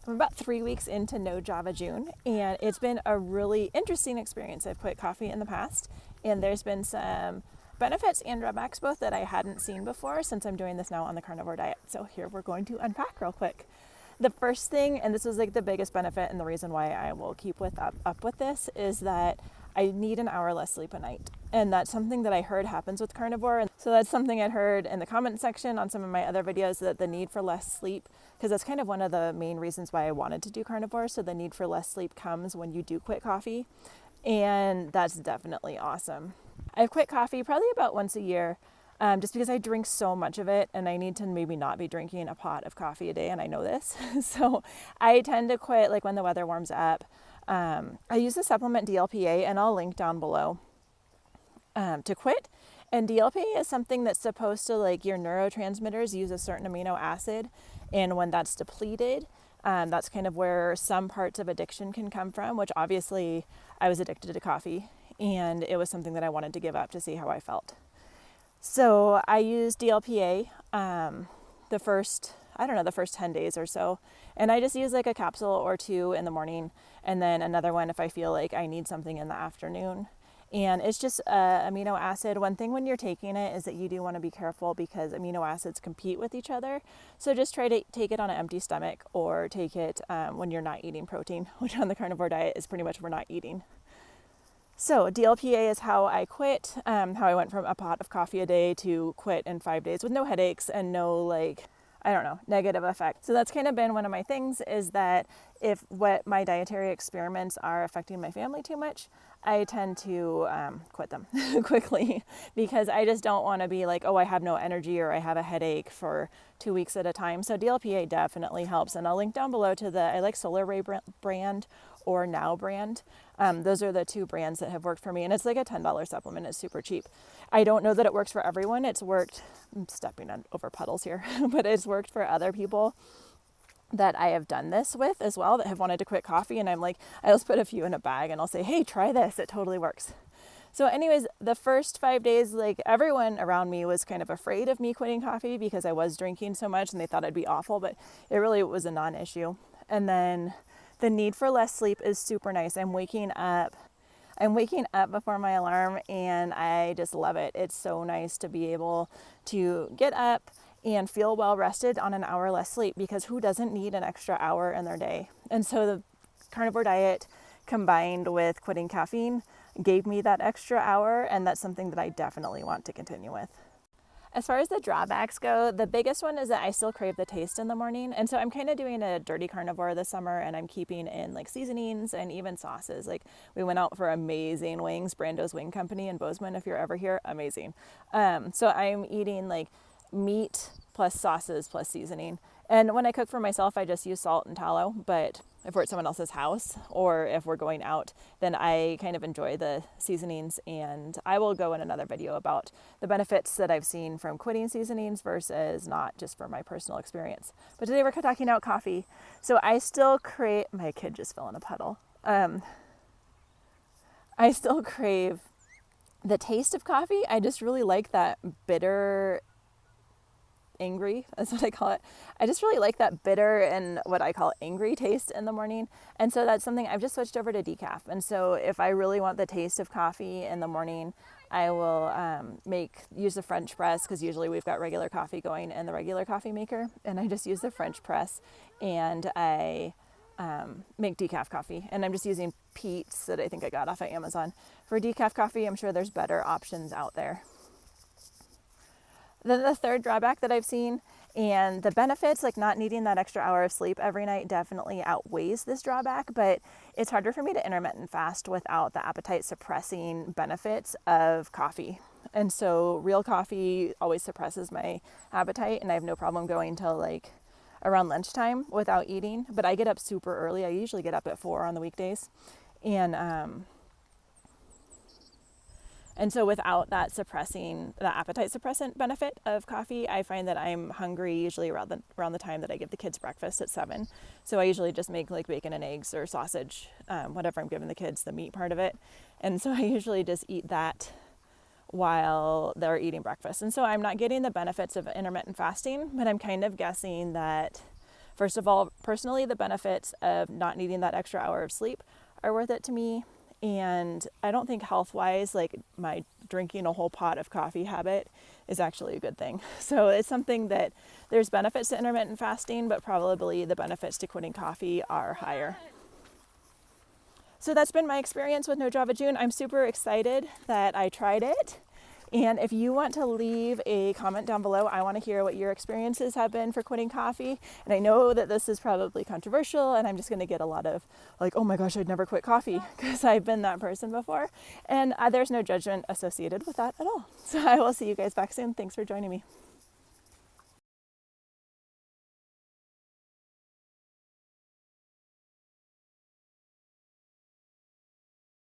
I'm about 3 weeks into No Java June, and it's been a really interesting experience. I've quit coffee in the past, and there's been some benefits and drawbacks both that I hadn't seen before since I'm doing this now on the carnivore diet. So here we're going to unpack real quick. The first thing, and this is like the biggest benefit and the reason why I will keep up with this, is that I need an hour less sleep a night. And that's something that I heard happens with carnivore. And so that's something I'd heard in the comment section on some of my other videos, that the need for less sleep, because that's kind of one of the main reasons why I wanted to do carnivore. So the need for less sleep comes when you do quit coffee. And that's definitely awesome. I've quit coffee probably about once a year, just because I drink so much of it and I need to maybe not be drinking a pot of coffee a day, and I know this. So I tend to quit like when the weather warms up. I use the supplement DLPA, and I'll link down below to quit. And DLPA is something that's supposed to, like, your neurotransmitters use a certain amino acid, and when that's depleted, that's kind of where some parts of addiction can come from, which obviously I was addicted to coffee, and it was something that I wanted to give up to see how I felt. So I used DLPA the first 10 days or so. And I just use like a capsule or two in the morning, and then another one if I feel like I need something in the afternoon. And it's just amino acid. One thing when you're taking it is that you do want to be careful because amino acids compete with each other. So just try to take it on an empty stomach, or take it when you're not eating protein, which on the carnivore diet is pretty much we're not eating. So DLPA is how I quit, how I went from a pot of coffee a day to quit in 5 days with no headaches and no negative effect. So that's kind of been one of my things, is that if what my dietary experiments are affecting my family too much, I tend to quit them quickly, because I just don't want to be like, oh, I have no energy or I have a headache for 2 weeks at a time. So DLPA definitely helps. And I'll link down below to I like Solar Ray brand or Now brand. Those are the two brands that have worked for me. And it's like a $10 supplement. It's super cheap. I don't know that it works for everyone. It's worked, I'm stepping over puddles here, but it's worked for other people that I have done this with as well, that have wanted to quit coffee. And I'm like, I just put a few in a bag and I'll say, hey, try this. It totally works. So anyways, the first 5 days, like, everyone around me was kind of afraid of me quitting coffee because I was drinking so much, and they thought I'd be awful, but it really was a non-issue. And then the need for less sleep is super nice. I'm waking up before my alarm, and I just love it. It's so nice to be able to get up and feel well rested on an hour less sleep, because who doesn't need an extra hour in their day? And so the carnivore diet combined with quitting caffeine gave me that extra hour, and that's something that I definitely want to continue with. As far as the drawbacks go, the biggest one is that I still crave the taste in the morning. And so I'm kind of doing a dirty carnivore this summer, and I'm keeping in like seasonings and even sauces. Like, we went out for amazing wings, Brando's Wing Company in Bozeman, if you're ever here, amazing. So I'm eating like meat plus sauces plus seasoning. And when I cook for myself, I just use salt and tallow. But if we're at someone else's house, or if we're going out, then I kind of enjoy the seasonings. And I will go in another video about the benefits that I've seen from quitting seasonings versus not, just for my personal experience. But today we're talking about coffee. So I still crave, my kid just fell in a puddle. I still crave the taste of coffee. I just really like that bitter, angry, that's what I call it. I just really like that bitter and what I call angry taste in the morning. And so that's something I've just switched over to decaf. And so if I really want the taste of coffee in the morning, I will use the French press, because usually we've got regular coffee going in the regular coffee maker, and I just use the French press, and I make decaf coffee. And I'm just using Pete's that I think I got off of Amazon for decaf coffee. I'm sure there's better options out there. Then the third drawback that I've seen, and the benefits, like not needing that extra hour of sleep every night, definitely outweighs this drawback, but it's harder for me to intermittent fast without the appetite suppressing benefits of coffee. And so real coffee always suppresses my appetite, and I have no problem going till like around lunchtime without eating. But I get up super early. I usually get up at 4 on the weekdays. And so without that suppressing, the appetite suppressant benefit of coffee, I find that I'm hungry usually around the time that I give the kids breakfast at 7. So I usually just make like bacon and eggs or sausage, whatever I'm giving the kids, the meat part of it. And so I usually just eat that while they're eating breakfast. And so I'm not getting the benefits of intermittent fasting, but I'm kind of guessing that First of all, personally, the benefits of not needing that extra hour of sleep are worth it to me. And I don't think health-wise, like my drinking a whole pot of coffee habit is actually a good thing. So it's something that there's benefits to intermittent fasting, but probably the benefits to quitting coffee are higher. So that's been my experience with No Java June. I'm super excited that I tried it. And if you want to leave a comment down below, I want to hear what your experiences have been for quitting coffee. And I know that this is probably controversial, and I'm just going to get a lot of like, oh my gosh, I'd never quit coffee, because I've been that person before. And there's no judgment associated with that at all. So I will see you guys back soon. Thanks for joining me.